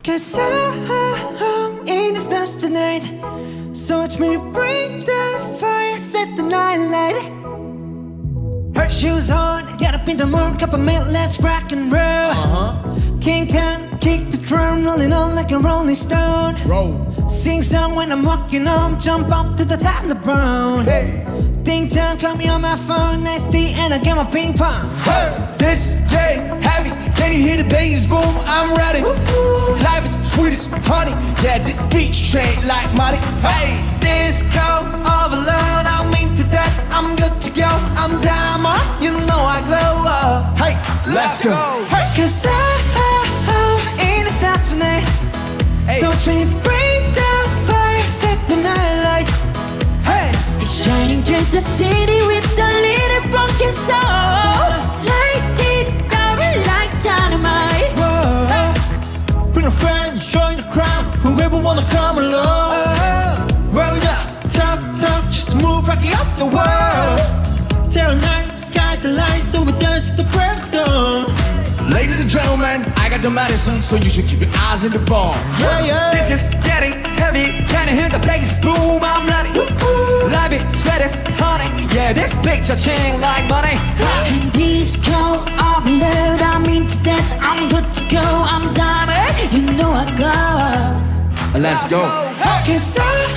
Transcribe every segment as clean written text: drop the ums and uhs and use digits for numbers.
'Cause I'm in this dance tonight. So watch me bring the fire, set the night light. Her shoes on, get up in the morning, cup of milk, let's rock and roll. King Kong, kick the drum, rolling on like a rolling stone. Roll. Sing song when I'm walking home, jump up to the top of the brown. Hey. Ding dong, call me on my phone, nice tea, and I get my ping pong. Hey. This day heavy, can you hear the bass boom? I'm ready. Life is sweet as honey, yeah, this beach train like money. Hey. Disco overload, I'm into that, I'm good to go. I'm diamond, you know I glow up. Hey, let's go. Hey. 'Cause I'm in this dance tonight. Hey. So watch me bring the fire, set the night light. Hey. Shining through the city with a little broken soul. Light it up like dynamite. Whoa. Bring a friend, join the crowd, whoever wanna come along. Roll up, talk, just move, rock it up the world. Tell night, sky's the light, so we dance to the break of dawn. Ladies and gentlemen, I got the medicine, so you should keep your eyes in the bar. Yeah, yeah. This is getting heavy, can you hear the bass boom? I'm ready. Life is sweet as honey, yeah, this picture chain like money. Disco overload, I'm into that, I'm good to go. I'm diamond, you know I go. Let's go. 'Cause I'm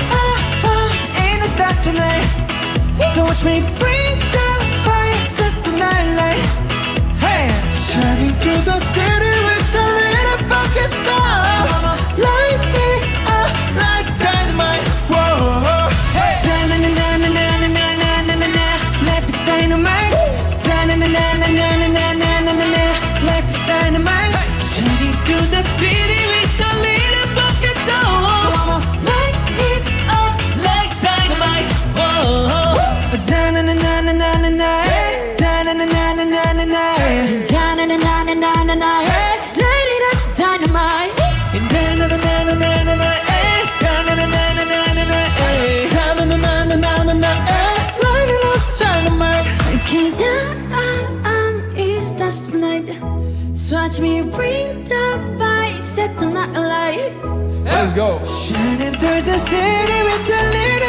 in this dance tonight. So watch me bring the fire, set the night light. Hey, Shining through the city with a little funky sound. Light it up like dynamite. Whoa. hey, da na na na na na na na na na na, life is dynamite. Da na na na na na na na na na na na, life is dynamite. Shining through the city with a little fucking soul. So I'ma light it up like dynamite. Whoa. Da na na na na na na na, da na na na na na na na. Da-na-na-na-na-na-na, hey, light it up, dynamite. Light it up, dynamite. 'Cause I'm is that tonight. So watch me bring the fire, set the night light. Let's go. Shining through the city with a little